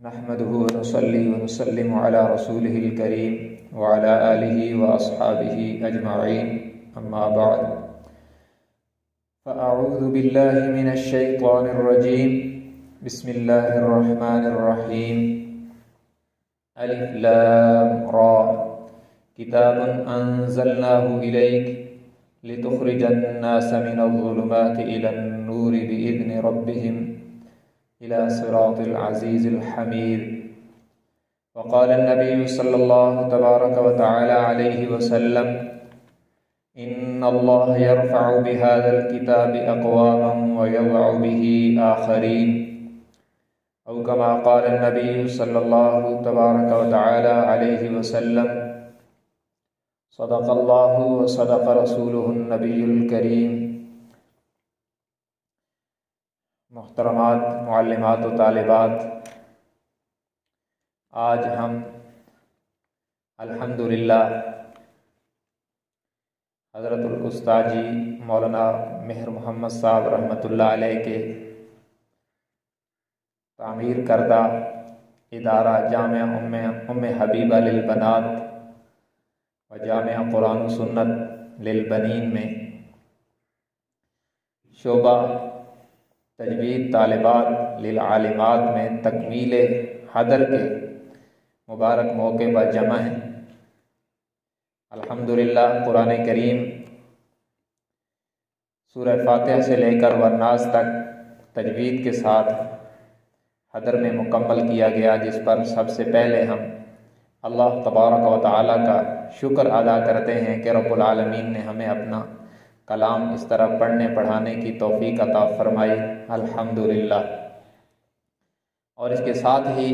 نحمده ونصلي ونسلم على رسوله الكريم وعلى آله وأصحابه أجمعين أما بعد فأعوذ بالله من الشيطان الرجيم بسم الله الرحمن الرحيم ألف لام را كتاب أنزلناه إليك لتخرج الناس من الظلمات إلى النور بإذن ربهم إلى صراط العزيز الحميد. وقال النبي صلى الله تبارك وتعالى عليه وسلم إن الله يرفع بهذا الكتاب أقواما ويضع به آخرين، أو كما قال النبي صلى الله تبارك وتعالى عليه وسلم صدق الله وصدق رسوله النبي الكريم. محترمات معلمات و طالبات، آج ہم الحمدللہ حضرت الاستاذ جی مولانا مہر محمد صاحب رحمۃ اللہ علیہ کے تعمیر کردہ ادارہ جامعہ ام حبیبہ للبنات و جامعہ قرآن و سنت للبنین میں شعبہ تجوید طالبات للعالمات میں تکمیل حضر کے مبارک موقع پر جمع ہیں. الحمدللہ قرآن کریم سورہ فاتحہ سے لے کر والناس تک تجوید کے ساتھ حضر میں مکمل کیا گیا، جس پر سب سے پہلے ہم اللہ تبارک و تعالیٰ کا شکر ادا کرتے ہیں کہ رب العالمین نے ہمیں اپنا کلام اس طرح پڑھنے پڑھانے کی توفیق عطا فرمائی، الحمدللہ. اور اس کے ساتھ ہی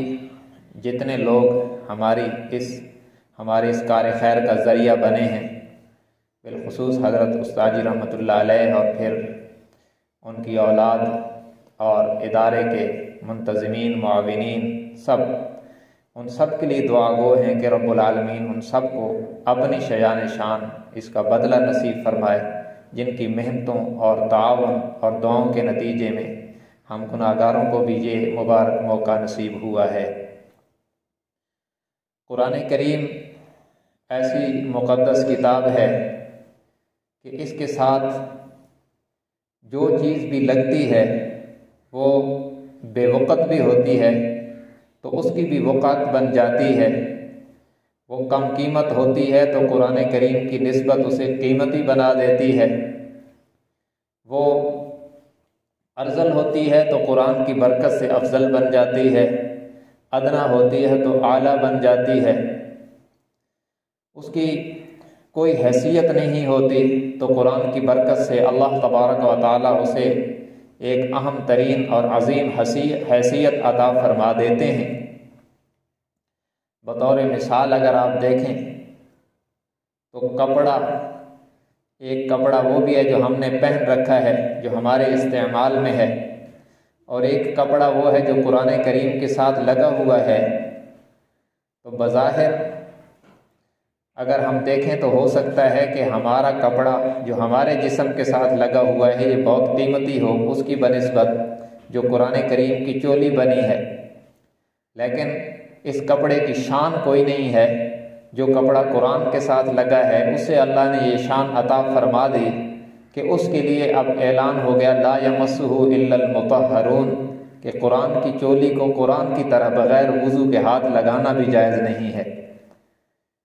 جتنے لوگ ہمارے اس کار خیر کا ذریعہ بنے ہیں، بالخصوص حضرت استاذ جی رحمۃ اللہ علیہ اور پھر ان کی اولاد اور ادارے کے منتظمین معاونین، ان سب کے لیے دعا گو ہیں کہ رب العالمین ان سب کو اپنی شایان شان اس کا بدلہ نصیب فرمائے، جن کی محنتوں اور تعاون اور دعاؤں کے نتیجے میں ہم گناہگاروں کو بھی یہ مبارک موقع نصیب ہوا ہے. قرآن کریم ایسی مقدس کتاب ہے کہ اس کے ساتھ جو چیز بھی لگتی ہے وہ بے وقت بھی ہوتی ہے تو اس کی بھی وقت بن جاتی ہے، وہ کم قیمت ہوتی ہے تو قرآن کریم کی نسبت اسے قیمتی بنا دیتی ہے، وہ ارذل ہوتی ہے تو قرآن کی برکت سے افضل بن جاتی ہے، ادنا ہوتی ہے تو اعلیٰ بن جاتی ہے، اس کی کوئی حیثیت نہیں ہوتی تو قرآن کی برکت سے اللہ تبارک و تعالیٰ اسے ایک اہم ترین اور عظیم حیثیت عطا فرما دیتے ہیں. بطور مثال اگر آپ دیکھیں تو ایک کپڑا وہ بھی ہے جو ہم نے پہن رکھا ہے، جو ہمارے استعمال میں ہے، اور ایک کپڑا وہ ہے جو قرآن کریم کے ساتھ لگا ہوا ہے. تو بظاہر اگر ہم دیکھیں تو ہو سکتا ہے کہ ہمارا کپڑا جو ہمارے جسم کے ساتھ لگا ہوا ہے یہ بہت قیمتی ہو اس کی بنسبت جو قرآن کریم کی چولی بنی ہے، لیکن اس کپڑے کی شان کوئی نہیں ہے. جو کپڑا قرآن کے ساتھ لگا ہے اسے اللہ نے یہ شان عطا فرما دی کہ اس کے لیے اب اعلان ہو گیا لا یمسہ الا المطہرون، کہ قرآن کی چولی کو قرآن کی طرح بغیر وضو کے ہاتھ لگانا بھی جائز نہیں ہے.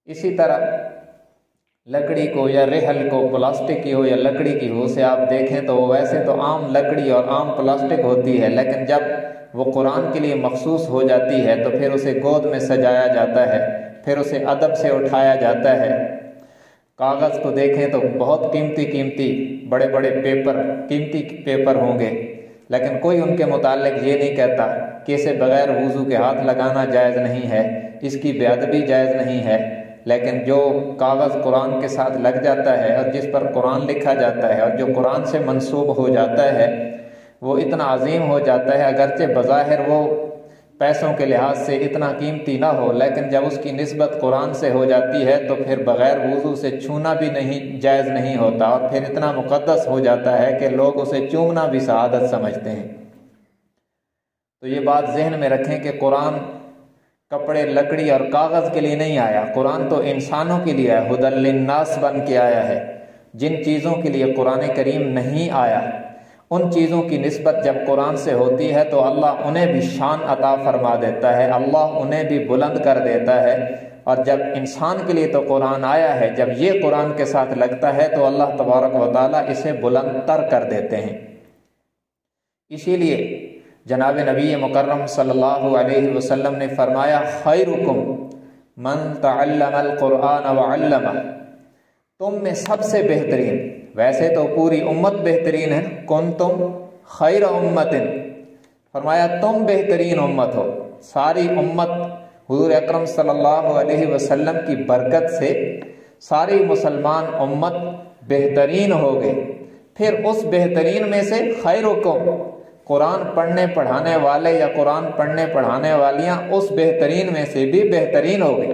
اسی طرح لکڑی کو یا ریحل کو پلاسٹک کی ہو یا لکڑی کی ہو اسے آپ دیکھیں تو ویسے تو عام لکڑی اور عام پلاسٹک ہوتی ہے، لیکن جب وہ قرآن کے لیے مخصوص ہو جاتی ہے تو پھر اسے گود میں سجایا جاتا ہے، پھر اسے ادب سے اٹھایا جاتا ہے. کاغذ کو دیکھیں تو بہت قیمتی بڑے قیمتی پیپر ہوں گے، لیکن کوئی ان کے متعلق یہ نہیں کہتا کہ اسے بغیر وضو کے ہاتھ لگانا جائز نہیں ہے، اس کی بے ادبی جائز نہیں ہے. لیکن جو کاغذ قرآن کے ساتھ لگ جاتا ہے اور جس پر قرآن لکھا جاتا ہے اور جو قرآن سے منسوب ہو جاتا ہے وہ اتنا عظیم ہو جاتا ہے، اگرچہ بظاہر وہ پیسوں کے لحاظ سے اتنا قیمتی نہ ہو، لیکن جب اس کی نسبت قرآن سے ہو جاتی ہے تو پھر بغیر وضو سے چھونا بھی نہیں جائز نہیں ہوتا، اور پھر اتنا مقدس ہو جاتا ہے کہ لوگ اسے چومنا بھی سعادت سمجھتے ہیں. تو یہ بات ذہن میں رکھیں کہ قرآن کپڑے، لکڑی اور کاغذ کے لیے نہیں آیا، قرآن تو انسانوں کے لیے آیا، ہدی للناس بن کے آیا ہے۔ جن چیزوں کے لیے قرآن کریم نہیں آیا ان چیزوں کی نسبت جب قرآن سے ہوتی ہے تو اللہ انہیں بھی شان عطا فرما دیتا ہے، اللہ انہیں بھی بلند کر دیتا ہے۔ اور جب انسان کے لیے تو قرآن آیا ہے، جب یہ قرآن کے ساتھ لگتا ہے تو اللہ تبارک و تعالیٰ اسے بلند تر کر دیتے ہیں۔ اسی لیے جناب نبی مکرم صلی اللہ علیہ وسلم نے فرمایا خیرکم من تعلم القرآن وعلمہ، تم میں سب سے بہترین، ویسے تو پوری امت بہترین ہے، کنتم خیر امت، فرمایا تم بہترین امت ہو۔ ساری امت حضور اکرم صلی اللہ علیہ وسلم کی برکت سے ساری مسلمان امت بہترین ہو گئے۔ پھر اس بہترین میں سے خیرکم، قرآن پڑھنے پڑھانے والے یا قرآن پڑھنے پڑھانے والیاں اس بہترین میں سے بھی بہترین ہو گئی۔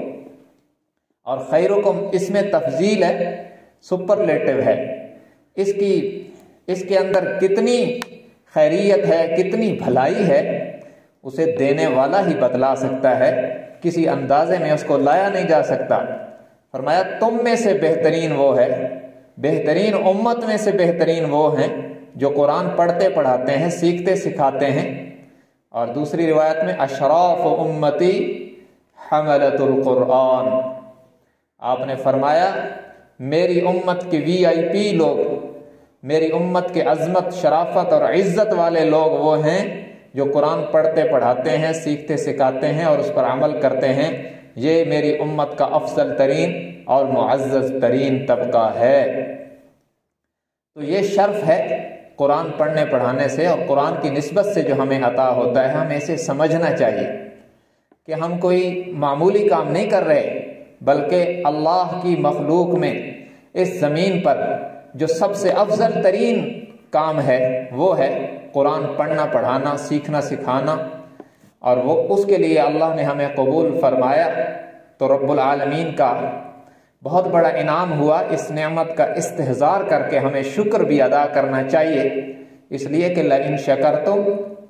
اور خیرکم اس میں تفضیل ہے، سپرلیٹو ہے، اس کے اندر کتنی خیریت ہے، کتنی بھلائی ہے، اسے دینے والا ہی بتلا سکتا ہے، کسی اندازے میں اس کو لایا نہیں جا سکتا۔ فرمایا تم میں سے بہترین وہ ہے، بہترین امت میں سے بہترین وہ ہیں جو قرآن پڑھتے پڑھاتے ہیں، سیکھتے سکھاتے ہیں۔ اور دوسری روایت میں اشراف امتی حملۃ القرآن، آپ نے فرمایا میری امت کے VIP لوگ، میری امت کے عظمت، شرافت اور عزت والے لوگ وہ ہیں جو قرآن پڑھتے پڑھاتے ہیں، سیکھتے سکھاتے ہیں اور اس پر عمل کرتے ہیں۔ یہ میری امت کا افضل ترین اور معزز ترین طبقہ ہے۔ تو یہ شرف ہے قرآن پڑھنے پڑھانے سے، اور قرآن کی نسبت سے جو ہمیں عطا ہوتا ہے ہمیں اسے سمجھنا چاہیے کہ ہم کوئی معمولی کام نہیں کر رہے، بلکہ اللہ کی مخلوق میں اس زمین پر جو سب سے افضل ترین کام ہے وہ ہے قرآن پڑھنا پڑھانا، سیکھنا سکھانا، اور وہ اس کے لیے اللہ نے ہمیں قبول فرمایا۔ تو رب العالمین کا بہت بڑا انعام ہوا، اس نعمت کا استحضار کر کے ہمیں شکر بھی ادا کرنا چاہیے، اس لیے کہ لئن شکرتم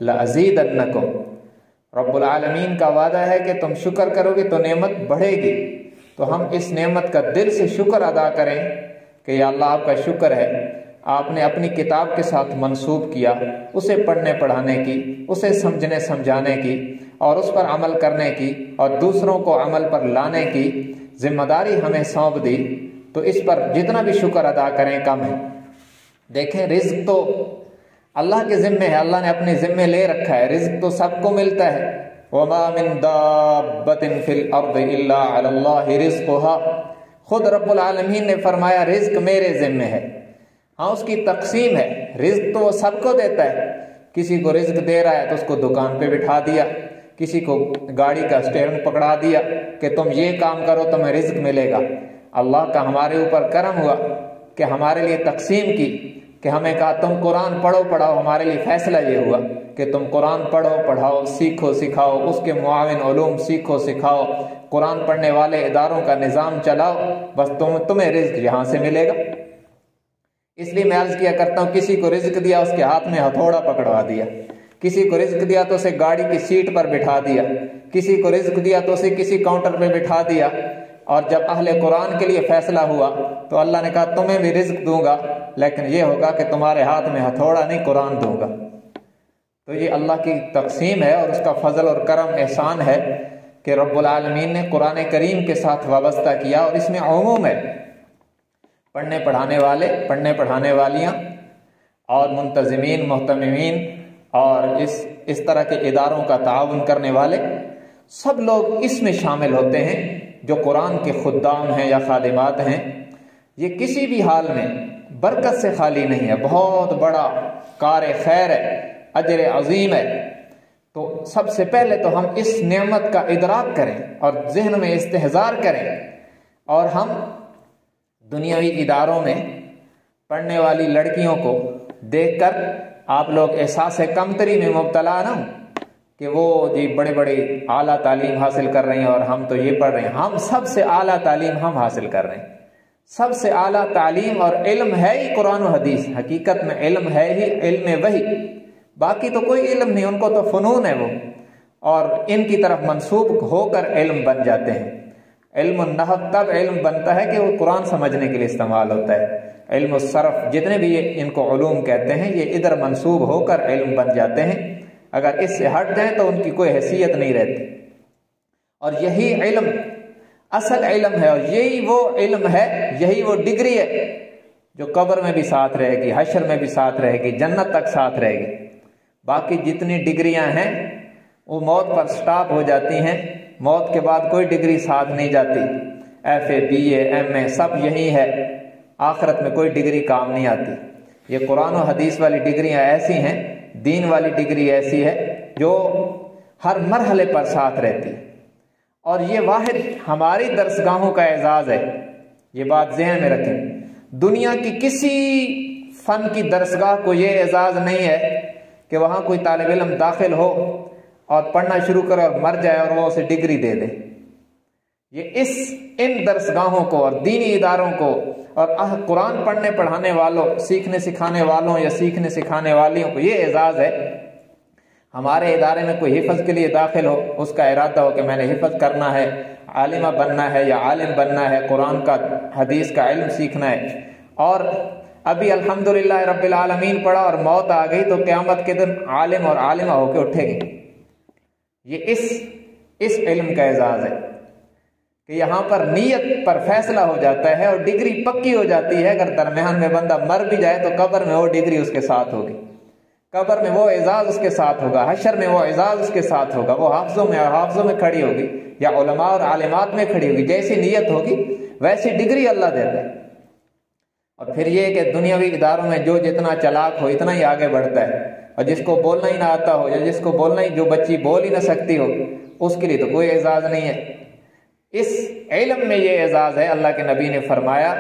لازیدنکم، رب العالمین کا وعدہ ہے کہ تم شکر کرو گے تو نعمت بڑھے گی۔ تو ہم اس نعمت کا دل سے شکر ادا کریں کہ یا اللہ آپ کا شکر ہے، آپ نے اپنی کتاب کے ساتھ منسوب کیا، اسے پڑھنے پڑھانے کی، اسے سمجھنے سمجھانے کی اور اس پر عمل کرنے کی اور دوسروں کو عمل پر لانے کی ذمہ داری ہمیں سونپ دی۔ تو اس پر جتنا بھی شکر ادا کریں کم ہے۔ دیکھیں رزق تو اللہ کے ذمے ہے، اللہ نے اپنے ذمے لے رکھا ہے، رزق تو سب کو ملتا ہے۔ وَمَا مِن دَابَّةٍ فِي الْأَرْضِ إِلَّا عَلَى اللَّهِ رِزْقُهَا، خود رب العالمین نے فرمایا رزق میرے ذمے ہے۔ ہاں اس کی تقسیم ہے، رزق تو وہ سب کو دیتا ہے، کسی کو رزق دے رہا ہے تو اس کو دکان پہ بٹھا دیا، کسی کو گاڑی کا اسٹیئرنگ پکڑا دیا کہ تم یہ کام کرو تمہیں رزق ملے گا۔ اللہ کا ہمارے اوپر کرم ہوا کہ ہمارے لیے تقسیم کی، کہ ہمیں کہا تم قرآن پڑھو پڑھاؤ، ہمارے لیے فیصلہ یہ ہوا کہ تم قرآن پڑھو پڑھاؤ، سیکھو سکھاؤ، اس کے معاون علوم سیکھو سکھاؤ، قرآن پڑھنے والے اداروں کا نظام چلاؤ، بس تمہیں رزق یہاں سے ملے گا۔ اس لیے میں عرض کیا کرتا ہوں، کسی کو رزق دیا اس کے ہاتھ میں ہتھوڑا پکڑوا دیا، کسی کو رزق دیا تو اسے گاڑی کی سیٹ پر بٹھا دیا، کسی کو رزق دیا تو اسے کسی کاؤنٹر پہ بٹھا دیا۔ اور جب اہل قرآن کے لیے فیصلہ ہوا تو اللہ نے کہا تمہیں بھی رزق دوں گا، لیکن یہ ہوگا کہ تمہارے ہاتھ میں ہتھوڑا نہیں، قرآن دوں گا۔ تو یہ اللہ کی تقسیم ہے اور اس کا فضل اور کرم احسان ہے کہ رب العالمین نے قرآن کریم کے ساتھ وابستہ کیا، اور اس میں عموم ہے، پڑھنے پڑھانے والے، پڑھنے پڑھانے والیاں اور منتظمین، محتممین اور اس طرح کے اداروں کا تعاون کرنے والے، سب لوگ اس میں شامل ہوتے ہیں جو قرآن کے خدام ہیں یا خادمات ہیں۔ یہ کسی بھی حال میں برکت سے خالی نہیں ہے، بہت بڑا کار خیر ہے، اجر عظیم ہے۔ تو سب سے پہلے تو ہم اس نعمت کا ادراک کریں اور ذہن میں استحضار کریں، اور ہم دنیاوی اداروں میں پڑھنے والی لڑکیوں کو دیکھ کر آپ لوگ احساس کمتری میں مبتلا نہ ہوں کہ وہ جی بڑے بڑے اعلیٰ تعلیم حاصل کر رہے ہیں اور ہم تو یہ پڑھ رہے ہیں۔ ہم سب سے اعلیٰ تعلیم ہم حاصل کر رہے ہیں، سب سے اعلیٰ تعلیم اور علم ہے ہی قرآن و حدیث، حقیقت میں علم ہے ہی علم وحی، باقی تو کوئی علم نہیں، ان کو تو فنون ہے وہ، اور ان کی طرف منسوب ہو کر علم بن جاتے ہیں۔ علم النحو تب علم بنتا ہے کہ وہ قرآن سمجھنے کے لیے استعمال ہوتا ہے۔ علم الصرف، جتنے بھی ان کو علوم کہتے ہیں، یہ ادھر منسوب ہو کر علم بن جاتے ہیں، اگر اس سے ہٹ جائیں تو ان کی کوئی حیثیت نہیں رہتی۔ اور یہی علم اصل علم ہے، اور یہی وہ علم ہے، یہی وہ ڈگری ہے جو قبر میں بھی ساتھ رہے گی، حشر میں بھی ساتھ رہے گی، جنت تک ساتھ رہے گی۔ باقی جتنی ڈگریاں ہیں وہ موت پر سٹاپ ہو جاتی ہیں، موت کے بعد کوئی ڈگری ساتھ نہیں جاتی۔ F A, B A, M A سب یہی ہے، آخرت میں کوئی ڈگری کام نہیں آتی۔ یہ قرآن و حدیث والی ڈگریاں ایسی ہیں، دین والی ڈگری ایسی ہے جو ہر مرحلے پر ساتھ رہتی ہے، اور یہ واحد ہماری درسگاہوں کا اعزاز ہے۔ یہ بات ذہن میں رکھیں، دنیا کی کسی فن کی درسگاہ کو یہ اعزاز نہیں ہے کہ وہاں کوئی طالب علم داخل ہو اور پڑھنا شروع کرے اور مر جائے اور وہ اسے ڈگری دے دے۔ یہ ان درسگاہوں کو اور دینی اداروں کو اور قرآن پڑھنے پڑھانے والوں، سیکھنے سکھانے والوں یا سیکھنے سکھانے والیوں کو یہ اعزاز ہے۔ ہمارے ادارے میں کوئی حفظ کے لیے داخل ہو، اس کا ارادہ ہو کہ میں نے حفظ کرنا ہے، عالمہ بننا ہے یا عالم بننا ہے، قرآن کا حدیث کا علم سیکھنا ہے، اور ابھی الحمدللہ رب العالمین پڑھا اور موت آ گئی تو قیامت کے دن عالم اور عالمہ ہو کے اٹھے گی۔ یہ اس علم کا اعزاز ہے کہ یہاں پر نیت پر فیصلہ ہو جاتا ہے اور ڈگری پکی ہو جاتی ہے۔ اگر درمیان میں بندہ مر بھی جائے تو قبر میں وہ ڈگری اس کے ساتھ ہوگی، قبر میں وہ اعزاز اس کے ساتھ ہوگا، حشر میں وہ اعزاز اس کے ساتھ ہوگا، وہ حافظوں میں کھڑی ہوگی یا علماء اور عالمات میں کھڑی ہوگی۔ جیسی نیت ہوگی ویسی ڈگری اللہ دیتا ہے۔ اور پھر یہ کہ دنیاوی اداروں میں جو جتنا چلاک ہو اتنا ہی آگے بڑھتا ہے، اور جس کو بولنا ہی نہ آتا ہو یا جس کو بولنا ہی، جو بچی بول ہی نہ سکتی ہو، اس کے لیے تو کوئی اعزاز نہیں ہے۔ اس علم میں یہ اعزاز ہے۔ اللہ کے نبی نے فرمایا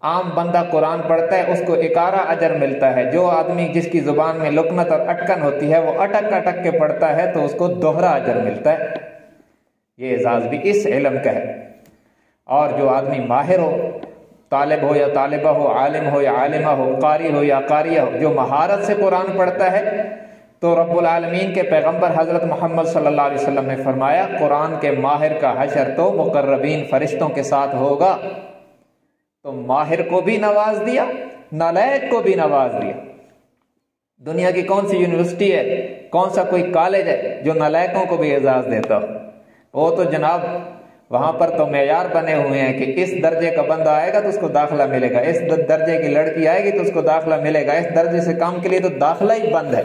عام بندہ قرآن پڑھتا ہے، اس کو 11 اجر ملتا ہے۔ جو آدمی جس کی زبان میں لکنت اور اٹکن ہوتی ہے وہ اٹک اٹک کے پڑھتا ہے تو اس کو 2 اجر ملتا ہے۔ یہ اعزاز بھی اس علم کا ہے۔ اور جو آدمی ماہر ہو، طالب ہو یا طالبہ ہو، عالم ہو یا عالمہ ہو، قاری ہو یا قاریہ ہو، جو مہارت سے قرآن پڑھتا ہے، تو رب العالمین کے پیغمبر حضرت محمد صلی اللہ علیہ وسلم نے فرمایا قرآن کے ماہر کا حشر تو مقربین فرشتوں کے ساتھ ہوگا۔ تو ماہر کو بھی نواز دیا، نالائق کو بھی نواز دیا۔ دنیا کی کون سی یونیورسٹی ہے، کون سا کوئی کالج ہے جو نالائقوں کو بھی اعزاز دیتا ہو؟ وہ تو جناب وہاں پر تو معیار بنے ہوئے ہیں کہ اس درجے کا بندہ آئے گا تو اس کو داخلہ ملے گا، اس درجے کی لڑکی آئے گی تو اس کو داخلہ ملے گا، اس درجے سے کم کے لیے تو داخلہ ہی بند ہے۔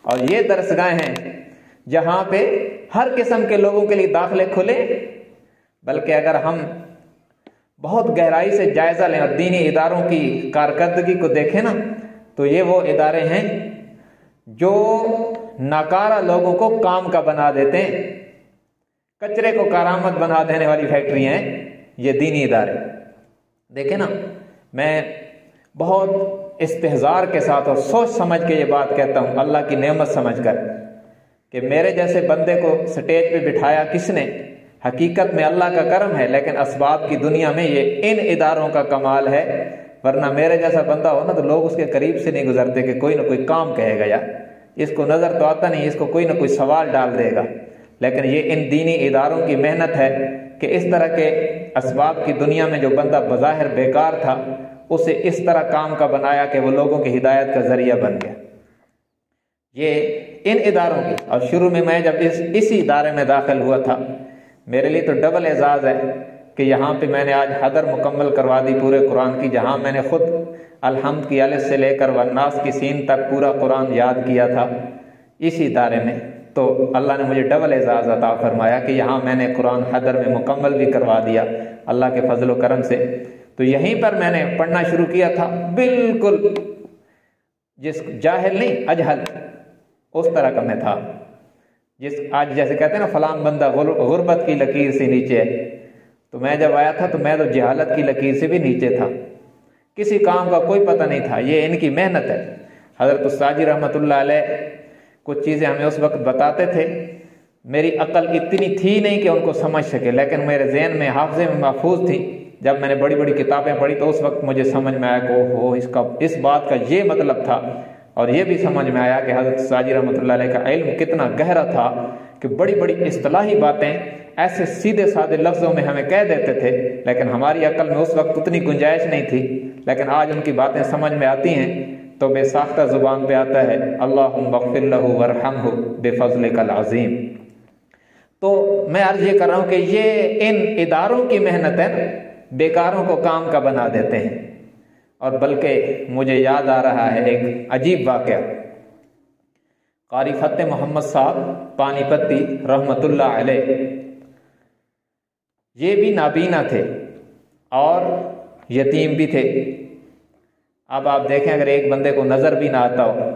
اور یہ درسگاہیں ہیں جہاں پہ ہر قسم کے لوگوں کے لیے داخلے کھلے۔ بلکہ اگر ہم بہت گہرائی سے جائزہ لیں اور دینی اداروں کی کارکردگی کو دیکھیں نا، تو یہ وہ ادارے ہیں جو ناکارہ لوگوں کو کام کا بنا دیتے ہیں، کچرے کو کارآمد بنا دینے والی فیکٹریاں ہیں یہ دینی ادارے۔ دیکھیں نا، میں بہت استحضار کے ساتھ اور سوچ سمجھ کے یہ بات کہتا ہوں، اللہ کی نعمت سمجھ کر، کہ میرے جیسے بندے کو سٹیج پہ بٹھایا کس نے؟ حقیقت میں اللہ کا کرم ہے، لیکن اسباب کی دنیا میں یہ ان اداروں کا کمال ہے۔ ورنہ میرے جیسا بندہ ہو نا تو لوگ اس کے قریب سے نہیں گزرتے کہ کوئی نہ کوئی کام کہے گا، یار اس کو نظر تو آتا نہیں، اس کو کوئی نہ کوئی سوال ڈال دے گا۔ لیکن یہ ان دینی اداروں کی محنت ہے کہ اس طرح کے اسباب کی دنیا میں جو بندہ بظاہر بیکار تھا اسے اس طرح کام کا بنایا کہ وہ لوگوں کی ہدایت کا ذریعہ بن گیا۔ یہ ان اداروں کی، اور شروع میں میں جب اسی ادارے میں داخل ہوا تھا، میرے لیے تو ڈبل اعزاز ہے کہ یہاں پہ میں نے آج حضر مکمل کروا دی پورے قرآن کی، جہاں میں نے خود الحمد کی الف سے لے کر والناس کی سین تک پورا قرآن یاد کیا تھا اسی ادارے میں۔ تو اللہ نے مجھے ڈبل اعزاز عطا فرمایا کہ یہاں میں نے قرآن حضر میں مکمل بھی کروا دیا اللہ کے فضل و کرم سے۔ تو یہیں پر میں نے پڑھنا شروع کیا تھا، بالکل جس جاہل نہیں اجہل اس طرح کا میں تھا، جس آج جیسے کہتے ہیں نا فلاں بندہ غربت کی لکیر سے نیچے ہے، تو میں جب آیا تھا تو میں تو جہالت کی لکیر سے بھی نیچے تھا، کسی کام کا کوئی پتہ نہیں تھا۔ یہ ان کی محنت ہے۔ حضرت الساجی رحمۃ اللہ علیہ کچھ چیزیں ہمیں اس وقت بتاتے تھے، میری عقل اتنی تھی نہیں کہ ان کو سمجھ سکے، لیکن میرے ذہن میں حافظے میں محفوظ تھی۔ جب میں نے بڑی بڑی کتابیں پڑھی تو اس وقت مجھے سمجھ میں آیا کہ اس بات کا یہ مطلب تھا اور یہ بھی سمجھ میں آیا کہ حضرت ساجی رحمۃ اللہ علیہ کا علم کتنا گہرا تھا کہ بڑی بڑی اصطلاحی باتیں ایسے سیدھے سادے لفظوں میں ہمیں کہہ دیتے تھے، لیکن ہماری عقل میں اس وقت اتنی گنجائش نہیں تھی، لیکن آج ان کی باتیں سمجھ میں آتی ہیں تو بے ساختہ زبان پہ آتا ہے اللہم اغفر لہ وارحمہ بفضلک العظیم۔ تو میں عرض یہ کر رہا ہوں کہ یہ ان اداروں کی محنت ہے نا، بیکاروں کو کام کا بنا دیتے ہیں۔ اور بلکہ مجھے یاد آ رہا ہے ایک عجیب واقعہ، قاری فتح محمد صاحب پانی پتی رحمۃ اللہ علیہ، یہ بھی نابینا تھے اور یتیم بھی تھے۔ اب آپ دیکھیں اگر ایک بندے کو نظر بھی نہ آتا ہو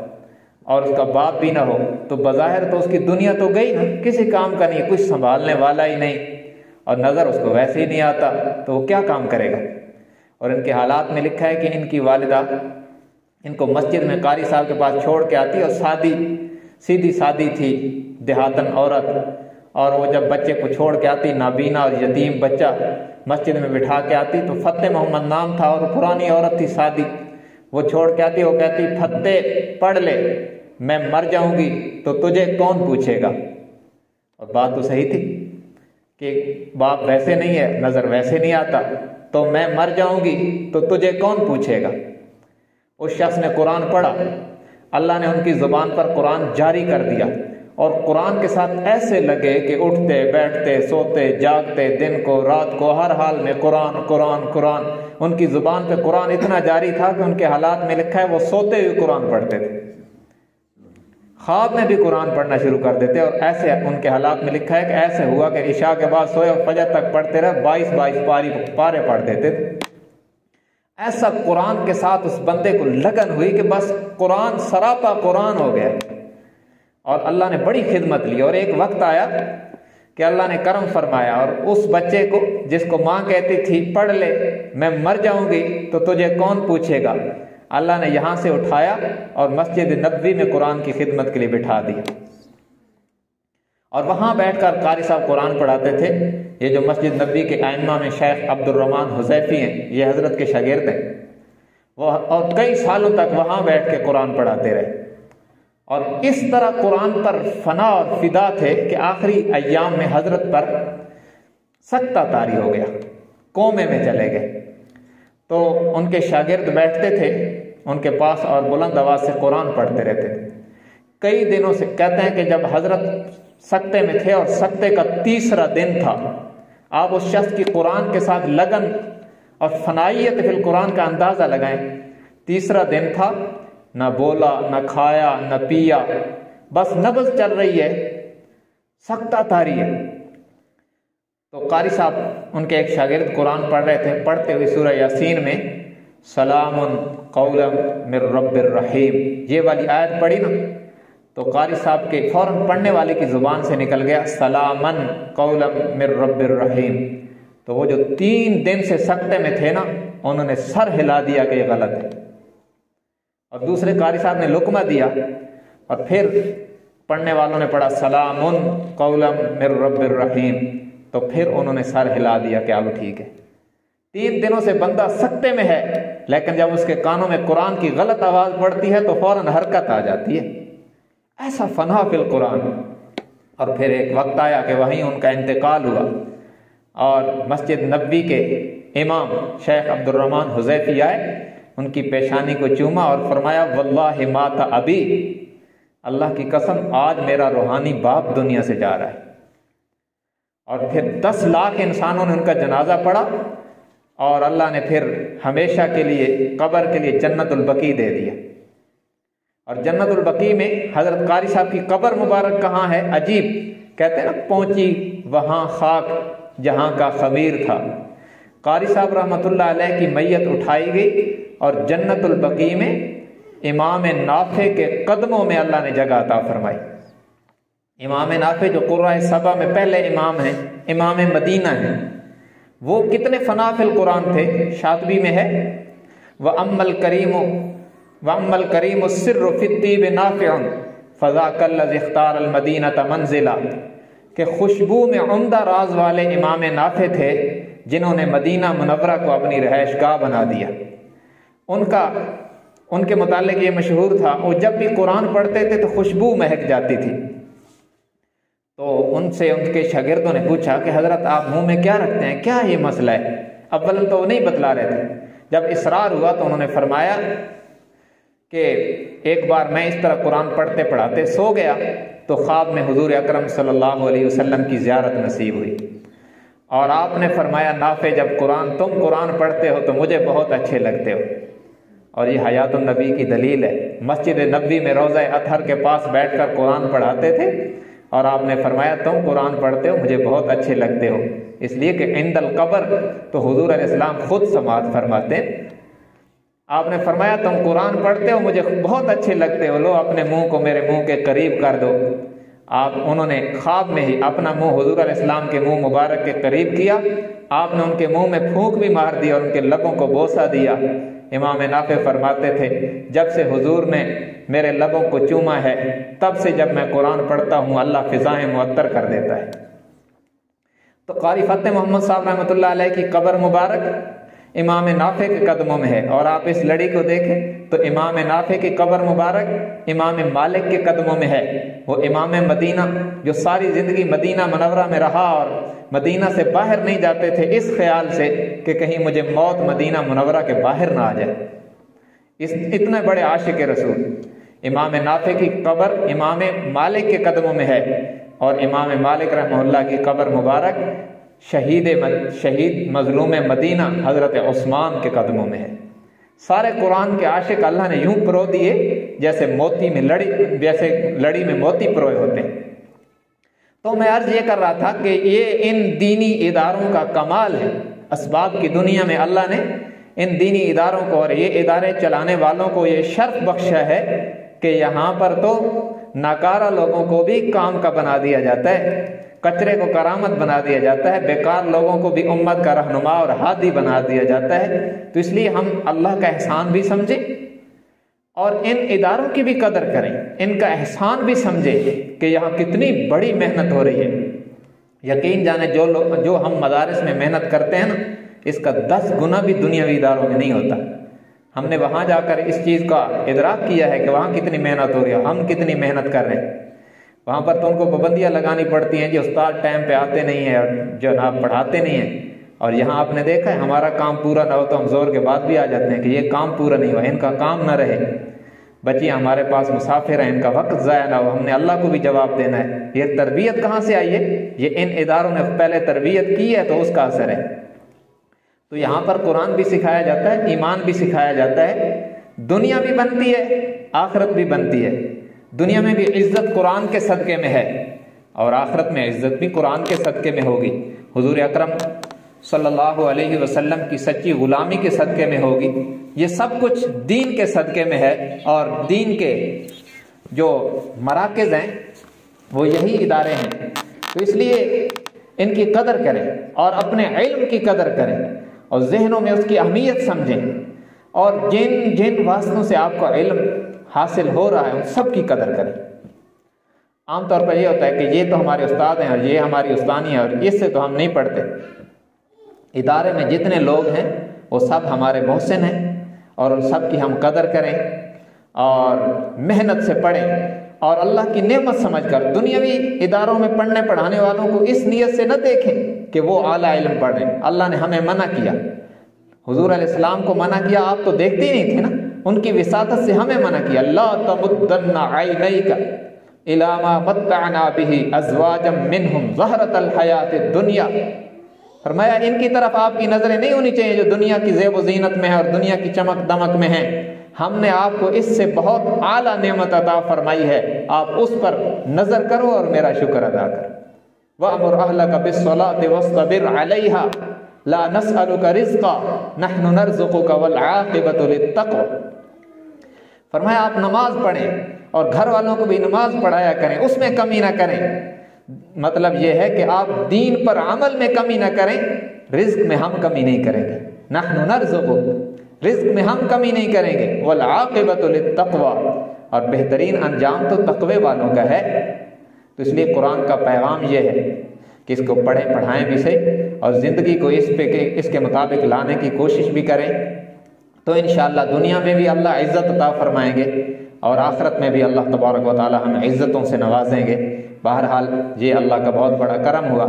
اور اس کا باپ بھی نہ ہو تو بظاہر تو اس کی دنیا تو گئی نا، کسی کام کا نہیں، کچھ سنبھالنے والا ہی نہیں، اور نظر اس کو ویسے ہی نہیں آتا تو وہ کیا کام کرے گا۔ اور ان کے حالات میں لکھا ہے کہ ان کی والدہ ان کو مسجد میں قاری صاحب کے پاس چھوڑ کے آتی، اور سیدھی سادی تھی دیہاتن عورت، اور وہ جب بچے کو چھوڑ کے آتی، نابینا اور یتیم بچہ مسجد میں بٹھا کے آتی، تو فتح محمد نام تھا اور پرانی عورت تھی سادی، وہ چھوڑ کے آتی، وہ کہتی فتح پڑھ لے، میں مر جاؤں گی تو تجھے کون پوچھے گا۔ اور بات تو صحیح تھی کہ باپ ویسے نہیں ہے، نظر ویسے نہیں آتا، تو میں مر جاؤں گی تو تجھے کون پوچھے گا۔ اس شخص نے قرآن پڑھا، اللہ نے ان کی زبان پر قرآن جاری کر دیا، اور قرآن کے ساتھ ایسے لگے کہ اٹھتے بیٹھتے سوتے جاگتے دن کو رات کو ہر حال میں قرآن قرآن قرآن، ان کی زبان پہ قرآن اتنا جاری تھا کہ ان کے حالات میں لکھا ہے وہ سوتے ہوئے قرآن پڑھتے تھے، خواب میں بھی قرآن پڑھنا شروع کر دیتے، اور ایسے ان کے حالات میں لکھا ہے کہ ایسے ہوا کہ عشاء کے بعد سوئے اور فجر تک پڑھتے رہے، 22 پارے پڑھ دیتے تھے۔ ایسا قرآن کے ساتھ اس بندے کو لگن ہوئی کہ بس قرآن سراپا قرآن ہو گیا، اور اللہ نے بڑی خدمت لی، اور ایک وقت آیا کہ اللہ نے کرم فرمایا، اور اس بچے کو جس کو ماں کہتی تھی پڑھ لے میں مر جاؤں گی تو تجھے کون پوچھے گا، اللہ نے یہاں سے اٹھایا اور مسجد نبوی میں قرآن کی خدمت کے لیے بٹھا دیا، اور وہاں بیٹھ کر قاری صاحب قرآن پڑھاتے تھے۔ یہ جو مسجد نبوی کے ائمہ میں شیخ عبد الرحمن حذیفی ہیں، یہ حضرت کے شاگرد ہیں، وہ اور کئی سالوں تک وہاں بیٹھ کے قرآن پڑھاتے رہے، اور اس طرح قرآن پر فنا اور فدا تھے کہ آخری ایام میں حضرت پر سکتہ طاری ہو گیا، کومے میں چلے گئے۔ تو ان کے شاگرد بیٹھتے تھے ان کے پاس اور بلند آواز سے قرآن پڑھتے رہتے تھے۔ کئی دنوں سے کہتے ہیں کہ جب حضرت سکتے میں تھے اور سکتے کا تیسرا دن تھا، آپ اس شخص کی قرآن کے ساتھ لگن اور فنائیت فی القرآن کا اندازہ لگائیں۔ تیسرا دن تھا، نہ بولا نہ کھایا نہ پیا، بس نبض چل رہی ہے، سکتہ طاری ہے۔ تو قاری صاحب ان کے ایک شاگرد قرآن پڑھ رہے تھے، پڑھتے ہوئے سورہ یاسین میں سلام قولا من رب الرحیم یہ والی آیت پڑھی نا، تو قاری صاحب کے فوراً پڑھنے والے کی زبان سے نکل گیا سلامن قولا من رب الرحیم۔ تو وہ جو 3 دن سے سکتے میں تھے نا، انہوں نے سر ہلا دیا کہ یہ غلط ہے، اور دوسرے قاری صاحب نے لقمہ دیا، اور پھر پڑھنے والوں نے پڑھا سلام قولا من رب الرحیم، تو پھر انہوں نے سر ہلا دیا کہ اب ٹھیک ہے۔ 3 دنوں سے بندہ سکتے میں ہے، لیکن جب اس کے کانوں میں قرآن کی غلط آواز پڑتی ہے تو فوراً حرکت آ جاتی ہے، ایسا فنا فی القرآن۔ اور پھر ایک وقت آیا کہ وہیں ان کا انتقال ہوا، اور مسجد نبوی کے امام شیخ عبد الرحمن حذیفی آئے، ان کی پیشانی کو چوما اور فرمایا واللہ مات ابی، اللہ کی قسم آج میرا روحانی باپ دنیا سے جا رہا ہے۔ اور پھر 10 لاکھ انسانوں نے ان کا جنازہ پڑھا، اور اللہ نے پھر ہمیشہ کے لیے قبر کے لیے جنت البقیع دے دیا۔ اور جنت البقیع میں حضرت قاری صاحب کی قبر مبارک کہاں ہے؟ عجیب، کہتے ہیں نا پہنچی وہاں خاک جہاں کا خمیر تھا۔ قاری صاحب رحمۃ اللہ علیہ کی میت اٹھائی گئی اور جنت البقیع میں امام نافع کے قدموں میں اللہ نے جگہ عطا فرمائی۔ امام نافع جو قرۂ سبا میں پہلے امام ہیں، امام مدینہ ہیں، وہ کتنے فنا فی القرآن تھے۔ شاطبی میں ہے وَأَمَّا الْكَرِيمُ السِّرُّ فِي الطِّيبِ نَافِعٌ فَذَاكَ الَّذِي اخْتَارَ الْمَدِينَةَ مَنزِلًا، کہ خوشبو میں عمدہ راز والے امام نافع تھے جنہوں نے مدینہ منورہ کو اپنی رہائش گاہ بنا دیا۔ ان کا ان کے متعلق یہ مشہور تھا، وہ جب بھی قرآن پڑھتے تھے تو خوشبو مہک جاتی تھی۔ تو ان سے ان کے شاگردوں نے پوچھا کہ حضرت آپ منہ میں کیا رکھتے ہیں، کیا یہ مسئلہ ہے؟ اول تو وہ نہیں بتلا رہے تھے، جب اصرار ہوا تو انہوں نے فرمایا کہ ایک بار میں اس طرح قرآن پڑھتے پڑھاتے سو گیا تو خواب میں حضور اکرم صلی اللہ علیہ وسلم کی زیارت نصیب ہوئی، اور آپ نے فرمایا نافع جب تم قرآن پڑھتے ہو تو مجھے بہت اچھے لگتے ہو۔ اور یہ حیات النبی کی دلیل ہے، مسجد نبوی میں روضہ اطہر کے پاس بیٹھ کر قرآن پڑھاتے تھے اور آپ نے فرمایا تم قرآن پڑھتے ہو مجھے بہت اچھے لگتے ہو، اس لیے کہ عند القبر تو حضور علیہ السلام خود سماعت فرماتے ہیں۔ آپ نے فرمایا تم قرآن پڑھتے ہو مجھے بہت اچھے لگتے ہو، لو اپنے منہ کو میرے منہ کے قریب کر دو۔ انہوں نے خواب میں ہی اپنا منہ حضور علیہ السلام کے منہ مبارک کے قریب کیا، آپ نے ان کے منہ میں پھونک بھی مار دی اور ان کے لبوں کو بوسہ دیا۔ امام نافع فرماتے تھے جب سے حضور نے میرے لبوں کو چوما ہے تب سے جب میں قرآن پڑھتا ہوں اللہ فضائیں معطر کر دیتا ہے۔ تو قاری فتح محمد صاحب رحمۃ اللہ علیہ کی قبر مبارک امام نافع کے قدموں میں ہے، اور آپ اس لڑی کو دیکھیں تو امام نافع کی قبر مبارک امام مالک کے قدموں میں ہے۔ وہ امام مدینہ جو ساری زندگی مدینہ منورہ میں رہا اور مدینہ سے باہر نہیں جاتے تھے اس خیال سے کہ کہیں مجھے موت مدینہ منورہ کے باہر نہ آ جائے، اتنے بڑے عاشق رسول۔ امام نافع کی قبر امام مالک کے قدموں میں ہے، اور امام مالک رحمہ اللہ کی قبر مبارک شہید مظلوم مدینہ حضرت عثمان کے قدموں میں ہے۔ سارے قرآن کے عاشق اللہ نے یوں پرو دیے جیسے لڑی میں موتی پروئے ہوتے ہیں۔ تو میں عرض یہ کر رہا تھا کہ یہ ان دینی اداروں کا کمال ہے، اسباب کی دنیا میں اللہ نے ان دینی اداروں کو اور یہ ادارے چلانے والوں کو یہ شرف بخشا ہے کہ یہاں پر تو ناکارہ لوگوں کو بھی کام کا بنا دیا جاتا ہے، کچرے کو کرامت بنا دیا جاتا ہے، بیکار لوگوں کو بھی امت کا رہنما اور ہادی بنا دیا جاتا ہے۔ تو اس لیے ہم اللہ کا احسان بھی سمجھیں اور ان اداروں کی بھی قدر کریں، ان کا احسان بھی سمجھیں کہ یہاں کتنی بڑی محنت ہو رہی ہے۔ یقین جانے جو ہم مدارس میں محنت کرتے ہیں نا، اس کا 10 گنا بھی دنیاوی اداروں میں نہیں ہوتا۔ ہم نے وہاں جا کر اس چیز کا ادراک کیا ہے کہ وہاں کتنی محنت ہو رہی ہے، ہم کتنی محنت کر رہے ہیں۔ وہاں پر تو ان کو پابندیاں لگانی پڑتی ہیں، جو استاد ٹائم پہ آتے نہیں ہیں اور جو آپ پڑھاتے نہیں ہیں، اور یہاں آپ نے دیکھا ہے ہمارا کام پورا نہ ہو تو ہم زور کے بعد بھی آ جاتے ہیں کہ یہ کام پورا نہیں ہوا، ان کا کام نہ رہے، بچیاں ہمارے پاس مسافر ہیں، ان کا وقت ضائع نہ ہو، ہم نے اللہ کو بھی جواب دینا ہے۔ یہ تربیت کہاں سے آئی ہے؟ یہ ان اداروں نے پہلے تربیت کی ہے تو اس کا اثر ہے۔ تو یہاں پر قرآن بھی سکھایا جاتا ہے، ایمان بھی سکھایا جاتا ہے، دنیا بھی بنتی ہے، آخرت بھی بنتی ہے۔ دنیا میں بھی عزت قرآن کے صدقے میں ہے اور آخرت میں عزت بھی قرآن کے صدقے میں ہوگی، حضور اکرم صلی اللہ علیہ وسلم کی سچی غلامی کے صدقے میں ہوگی۔ یہ سب کچھ دین کے صدقے میں ہے، اور دین کے جو مراکز ہیں وہ یہی ادارے ہیں۔ تو اس لیے ان کی قدر کریں اور اپنے علم کی قدر کریں اور ذہنوں میں اس کی اہمیت سمجھیں، اور جن جن واسطوں سے آپ کا علم حاصل ہو رہا ہے ان سب کی قدر کریں۔ عام طور پر یہ ہوتا ہے کہ یہ تو ہمارے استاد ہیں اور یہ ہماری استانی ہے اور اس سے تو ہم نہیں پڑھتے۔ ادارے میں جتنے لوگ ہیں وہ سب ہمارے محسن ہیں، اور ان سب کی ہم قدر کریں اور محنت سے پڑھیں، اور اللہ کی نعمت سمجھ کر دنیاوی اداروں میں پڑھنے پڑھانے والوں کو اس نیت سے نہ دیکھیں کہ وہ اعلیٰ علم پڑھ رہے ہیں۔ اللہ نے ہمیں منع کیا، حضور علیہ السلام کو منع کیا، آپ تو دیکھتے ہی نہیں تھے نا، ان کی وساطت سے ہمیں منع کیا، لا تمدن عینیک الی ما متعنا بہ ازواجا منہم زہرۃ الحیاۃ الدنیا۔ فرمایا ان کی طرف آپ کی نظریں نہیں ہونی چاہیے جو دنیا کی زیب و زینت میں ہے اور دنیا کی چمک دمک میں ہے، ہم نے آپ کو اس سے بہت اعلیٰ نعمت عطا فرمائی ہے، آپ اس پر نظر کرو اور میرا شکر ادا کرو۔ وَأْمُرْ أَهْلَكَ بِالصَّلَاةِ وَاصْطَبِرْ عَلَيْهَا لَا نَسْأَلُكَ رِزْقًا نَحْنُ نَرْزُقُكَ وَالْعَاقِبَةُ لِلتَّقْوَىٰ۔ فرمایا آپ نماز پڑھیں اور گھر والوں کو بھی نماز پڑھایا کریں، اس میں کمی نہ کریں۔ مطلب یہ ہے کہ آپ دین پر عمل میں کمی نہ کریں، رزق میں ہم کمی نہیں کریں گے، نحن نرزقک، رزق میں ہم کمی نہیں کریں گے، والعاقبۃ للتقویٰ، اور بہترین انجام تو تقوی والوں کا ہے۔ تو اس لیے قرآن کا پیغام یہ ہے کہ اس کو پڑھیں پڑھائیں بھی صحیح، اور زندگی کو اس کے مطابق لانے کی کوشش بھی کریں۔ تو انشاءاللہ دنیا میں بھی اللہ عزت عطا فرمائیں گے اور آخرت میں بھی اللہ تبارک و تعالی ہمیں عزتوں سے نوازیں گے۔ بہرحال یہ اللہ کا بہت بڑا کرم ہوا،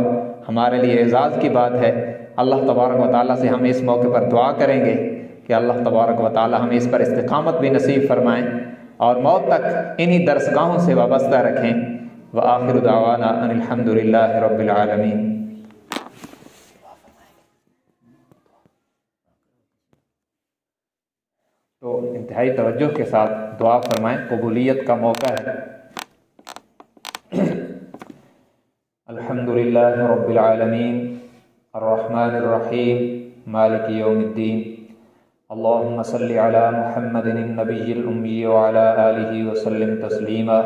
ہمارے لیے اعزاز کی بات ہے۔ اللہ تبارک و تعالی سے ہم اس موقع پر دعا کریں گے کہ اللہ تبارک و تعالی ہمیں اس پر استقامت بھی نصیب فرمائیں اور موت تک انہی درسگاہوں سے وابستہ رکھیں۔ وآخر دعوانا ان الحمد للہ رب العالمین۔ تو انتہائی توجہ کے ساتھ دعا فرمائیں، قبولیت کا موقع ہے۔ الحمد للہ رب العالمین الرحمن الرحیم مالک یوم الدین، اللہم صلی علی محمد النبی الامی وعلی آلہ وسلم تسلیما۔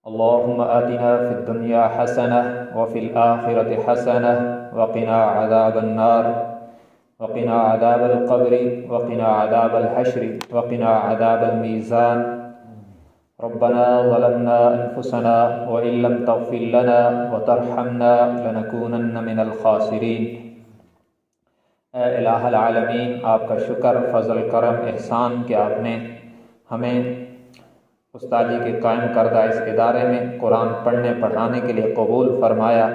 اللہم آتنا فی الدنیا حسنہ وفی الآخرۃ حسنہ وقنا عذاب النار وقنا عذاب القبر وقنا عذاب الحشر وقنا عذاب الميزان۔ ربنا ظلمنا انفسنا وان لم تغفر لنا وترحمنا لنكونن من الخاسرین۔ اے الہ العالمین، آپ کا شکر، فضل، کرم، احسان کہ آپ نے ہمیں استادی کے قائم کردہ اس ادارے میں قرآن پڑھنے پڑھانے کے لیے قبول فرمایا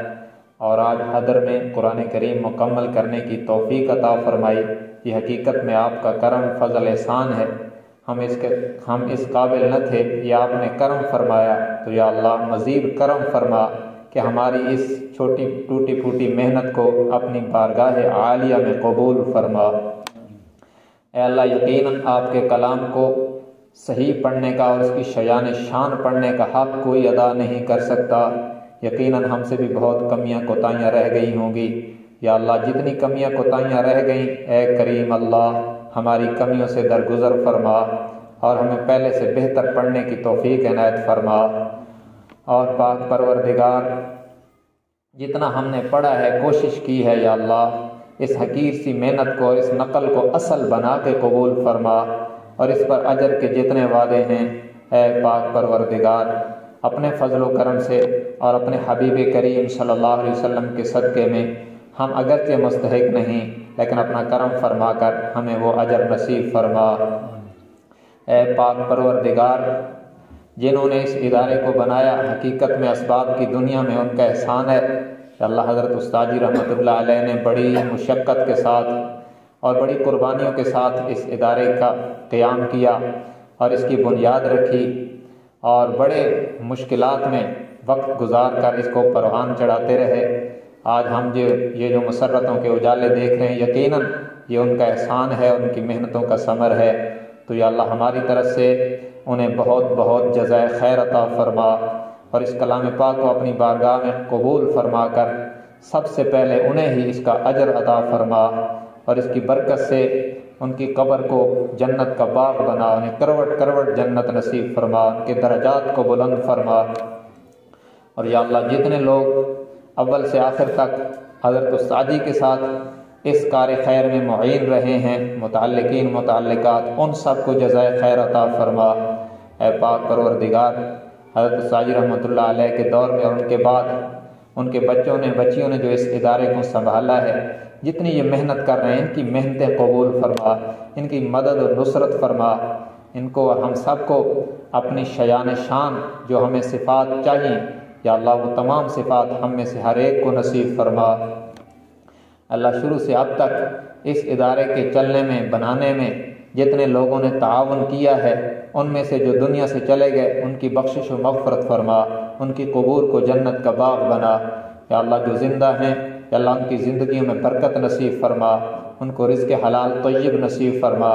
اور آج حضر میں قرآن کریم مکمل کرنے کی توفیق عطا فرمائی۔ یہ حقیقت میں آپ کا کرم، فضل، احسان ہے۔ ہم اس قابل نہ تھے، یہ آپ نے کرم فرمایا، تو یا اللہ مزید کرم فرما کہ ہماری اس چھوٹی ٹوٹی پھوٹی محنت کو اپنی بارگاہ عالیہ میں قبول فرما۔ اے اللہ، یقیناً آپ کے کلام کو صحیح پڑھنے کا اور اس کی شیان شان پڑھنے کا حق کوئی ادا نہیں کر سکتا۔ یقیناً ہم سے بھی بہت کمیاں کوتاہیاں رہ گئی ہوں گی۔ یا اللہ، جتنی کمیاں کوتاہیاں رہ گئیں، اے کریم اللہ ہماری کمیوں سے درگزر فرما اور ہمیں پہلے سے بہتر پڑھنے کی توفیق عنایت فرما۔ اور پاک پروردگار، جتنا ہم نے پڑھا ہے، کوشش کی ہے، یا اللہ اس حقیر سی محنت کو، اس نقل کو اصل بنا کے قبول فرما اور اس پر اجر کے جتنے وعدے ہیں، اے پاک پروردگار اپنے فضل و کرم سے اور اپنے حبیب کریم صلی اللہ علیہ وسلم کے صدقے میں ہم اگرچہ مستحق نہیں، لیکن اپنا کرم فرما کر ہمیں وہ اجر نصیب فرما۔ اے پاک پروردگار، جنہوں نے اس ادارے کو بنایا، حقیقت میں اسباب کی دنیا میں ان کا احسان ہے۔ اللہ حضرت استاد جی رحمۃ اللہ علیہ نے بڑی مشقت کے ساتھ اور بڑی قربانیوں کے ساتھ اس ادارے کا قیام کیا اور اس کی بنیاد رکھی اور بڑے مشکلات میں وقت گزار کر اس کو پروان چڑھاتے رہے۔ آج ہم یہ جو مسرتوں کے اجالے دیکھ رہے ہیں، یقیناً یہ ان کا احسان ہے، ان کی محنتوں کا ثمر ہے۔ تو یا اللہ ہماری طرف سے انہیں بہت بہت جزائے خیر عطا فرما اور اس کلام پاک کو اپنی بارگاہ میں قبول فرما کر سب سے پہلے انہیں ہی اس کا اجر عطا فرما اور اس کی برکت سے ان کی قبر کو جنت کا باغ بنا، انہیں کروٹ کروٹ جنت نصیب فرما، ان کے درجات کو بلند فرما۔ اور یا اللہ جتنے لوگ اول سے آخر تک حضرت استاد جی کے ساتھ اس کار خیر میں معین رہے ہیں، متعلقین متعلقات، ان سب کو جزائے خیر عطا فرما۔ اے پاک پروردگار، حضرت استاد جی رحمۃ اللہ علیہ کے دور میں اور ان کے بعد ان کے بچوں نے بچیوں نے جو اس ادارے کو سنبھالا ہے، جتنی یہ محنت کر رہے ہیں، ان کی محنتیں قبول فرما، ان کی مدد و نصرت فرما، ان کو اور ہم سب کو اپنی شیان شان جو ہمیں صفات چاہیے، یا اللہ وہ تمام صفات ہم میں سے ہر ایک کو نصیب فرما۔ اللہ شروع سے اب تک اس ادارے کے چلنے میں، بنانے میں جتنے لوگوں نے تعاون کیا ہے، ان میں سے جو دنیا سے چلے گئے، ان کی بخشش و مغفرت فرما، ان کی قبور کو جنت کا باغ بنا۔ یا اللہ جو زندہ ہیں، یا اللہ ان کی زندگیوں میں برکت نصیب فرما، ان کو رزق حلال طیب نصیب فرما،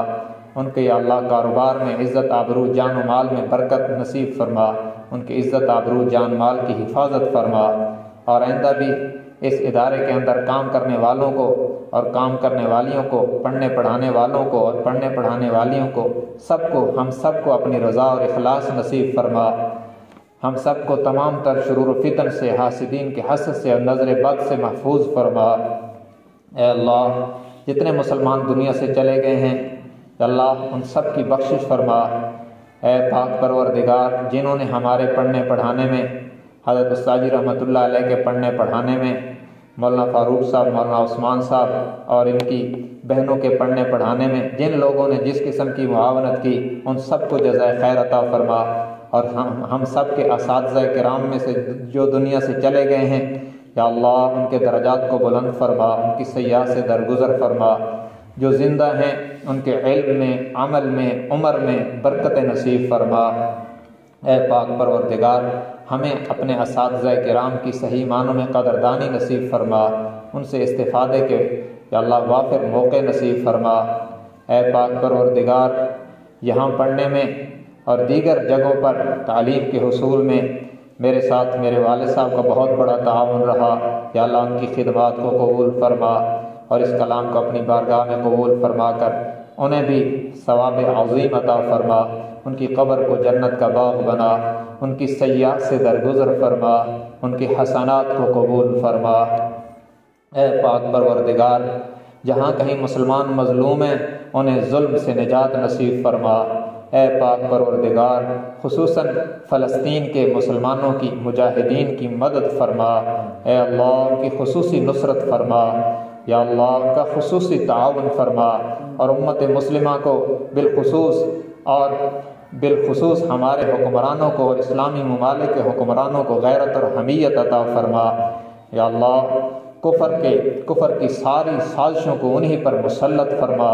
ان کے یا اللہ کاروبار میں عزت آبرو جان و مال میں برکت نصیب فرما، ان کی عزت آبرو جان مال کی حفاظت فرما، اور آئندہ بھی اس ادارے کے اندر کام کرنے والوں کو اور کام کرنے والیوں کو، پڑھنے پڑھانے والوں کو اور پڑھنے پڑھانے والیوں کو، سب کو، ہم سب کو اپنی رضا اور اخلاص نصیب فرما۔ ہم سب کو تمام تر شرور و فتن سے، حاسدین کے حسد سے اور نظر بد سے محفوظ فرما۔ اے اللہ جتنے مسلمان دنیا سے چلے گئے ہیں، اے اللہ ان سب کی بخشش فرما۔ اے پاک پروردگار، جنہوں نے ہمارے پڑھنے پڑھانے میں، حضرت استاد جی رحمۃ اللہ علیہ کے پڑھنے پڑھانے میں مولانا فاروق صاحب، مولانا عثمان صاحب اور ان کی بہنوں کے پڑھنے پڑھانے میں جن لوگوں نے جس قسم کی معاونت کی ان سب کو جزائے خیر عطا فرما، اور ہم سب کے اساتذہ کرام میں سے جو دنیا سے چلے گئے ہیں یا اللہ ان کے درجات کو بلند فرما، ان کی سیاح سے درگزر فرما، جو زندہ ہیں ان کے علم میں، عمل میں، عمر میں برکت نصیب فرما۔ اے پاک پروردگار ہمیں اپنے اساتذہ کرام کی صحیح معنوں میں قدردانی نصیب فرما، ان سے استفادے کے یا اللہ وافر موقع نصیب فرما۔ اے پاک پروردگار یہاں پڑھنے میں اور دیگر جگہوں پر تعلیم کے حصول میں میرے ساتھ میرے والد صاحب کا بہت بڑا تعاون رہا، یا اللہ ان کی خدمات کو قبول فرما اور اس کلام کو اپنی بارگاہ میں قبول فرما کر انہیں بھی ثواب عظیم عطا فرما، ان کی قبر کو جنت کا باغ بنا، ان کی سیاح سے درگزر فرما، ان کی حسنات کو قبول فرما۔ اے پاک پروردگار جہاں کہیں مسلمان مظلوم ہیں انہیں ظلم سے نجات نصیب فرما۔ اے پاک پروردگار خصوصاً فلسطین کے مسلمانوں کی مجاہدین کی مدد فرما، اے اللہ ان کی خصوصی نصرت فرما، یا اللہ ان کا خصوصی تعاون فرما، اور امت مسلمہ کو بالخصوص ہمارے حکمرانوں کو اور اسلامی ممالک کے حکمرانوں کو غیرت اور حمیت عطا فرما، یا اللہ کفر کی ساری سازشوں کو انہی پر مسلط فرما،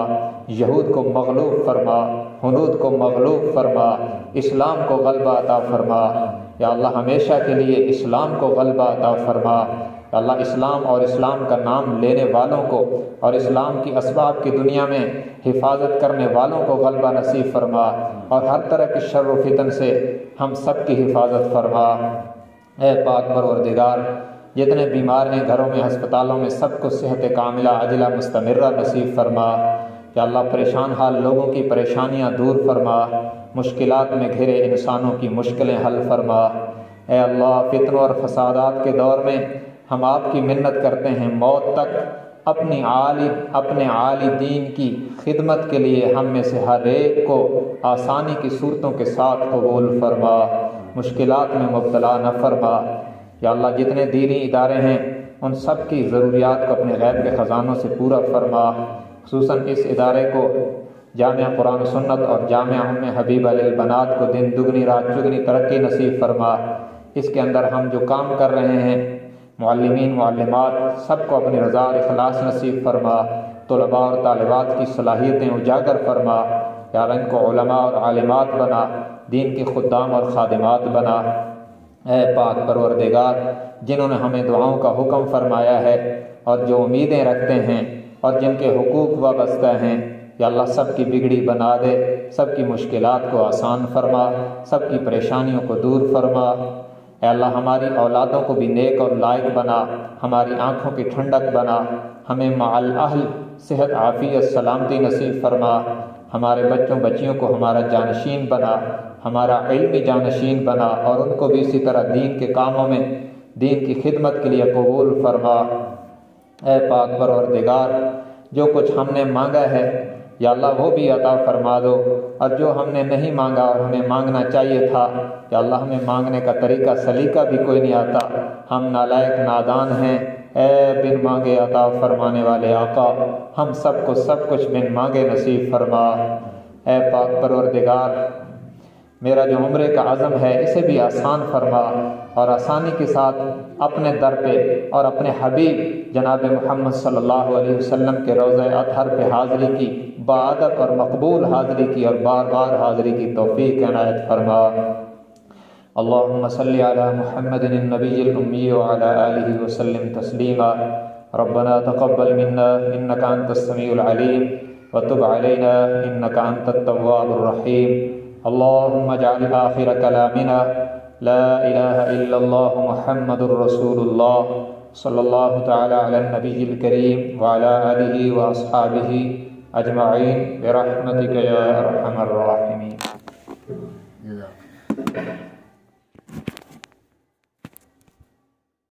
یہود کو مغلوب فرما، ہنود کو مغلوب فرما، اسلام کو غلبہ عطا فرما، یا اللہ ہمیشہ کے لیے اسلام کو غلبہ عطا فرما، یا اللہ اسلام اور اسلام کا نام لینے والوں کو اور اسلام کی اسباب کی دنیا میں حفاظت کرنے والوں کو غلبہ نصیب فرما، اور ہر طرح کی شر و فتن سے ہم سب کی حفاظت فرما۔ اے پاک پروردگار جتنے بیمار ہیں گھروں میں، ہسپتالوں میں، سب کو صحت کاملہ عاجلہ مستمرہ نصیب فرما، یا اللہ پریشان حال لوگوں کی پریشانیاں دور فرما، مشکلات میں گھرے انسانوں کی مشکلیں حل فرما۔ اے اللہ فتنوں اور فسادات کے دور میں ہم آپ کی منت کرتے ہیں، موت تک اپنے عالی دین کی خدمت کے لیے ہم میں سے ہر ایک کو آسانی کی صورتوں کے ساتھ قبول فرما، مشکلات میں مبتلا نہ فرما۔ یا اللہ جتنے دینی ادارے ہیں ان سب کی ضروریات کو اپنے غیب کے خزانوں سے پورا فرما، خصوصاً اس ادارے کو جامعہ قرآن و سنت اور جامعہ ام حبیبہ للبنات کو دن دگنی رات چگنی ترقی نصیب فرما۔ اس کے اندر ہم جو کام کر رہے ہیں معلمین معلمات سب کو اپنی رضا اور اخلاص نصیب فرما، طلباء اور طالبات کی صلاحیتیں اجاگر فرما، یا اللہ ان کو علماء اور عالمات بنا، دین کے خدام اور خادمات بنا۔ اے پاک پروردگار جنہوں نے ہمیں دعاؤں کا حکم فرمایا ہے اور جو امیدیں رکھتے ہیں اور جن کے حقوق وابستہ ہیں، یا اللہ سب کی بگڑی بنا دے، سب کی مشکلات کو آسان فرما، سب کی پریشانیوں کو دور فرما۔ اے اللہ ہماری اولادوں کو بھی نیک اور لائق بنا، ہماری آنکھوں کی ٹھنڈک بنا، ہمیں مع الاہل صحت عافیت سلامتی نصیب فرما، ہمارے بچوں بچیوں کو ہمارا جانشین بنا، ہمارا علمی جانشین بنا، اور ان کو بھی اسی طرح دین کے کاموں میں دین کی خدمت کے لیے قبول فرما۔ اے پاک پروردگار جو کچھ ہم نے مانگا ہے یا اللہ وہ بھی عطا فرما دو، اور جو ہم نے نہیں مانگا اور ہمیں مانگنا چاہیے تھا یا اللہ ہمیں مانگنے کا طریقہ سلیقہ بھی کوئی نہیں آتا، ہم نالائق نادان ہیں، اے بن مانگے عطا فرمانے والے آقا ہم سب کو سب کچھ بن مانگے نصیب فرما۔ اے پاک پروردگار میرا جو عمرے کا عزم ہے اسے بھی آسان فرما، اور آسانی کے ساتھ اپنے در پہ اور اپنے حبیب جناب محمد صلی اللہ علیہ وسلم کے روضہ اطہر پہ حاضری کی، بادب اور مقبول حاضری کی اور بار بار حاضری کی توفیق عنایت فرما۔ اللہم صلی علی محمد النبی الامی وعلی آلہ وسلم تسلیما۔ ربنا تقبل منا انک انت السمیع العلیم وتب علینا انک انت التواب الرحیم۔ اللهم اجعل آخر كلامنا لا إله إلا الله محمد رسول الله صلى الله تعالى على النبي الكريم وعلى آله وأصحابه أجمعين برحمتك يا أرحم الراحمين۔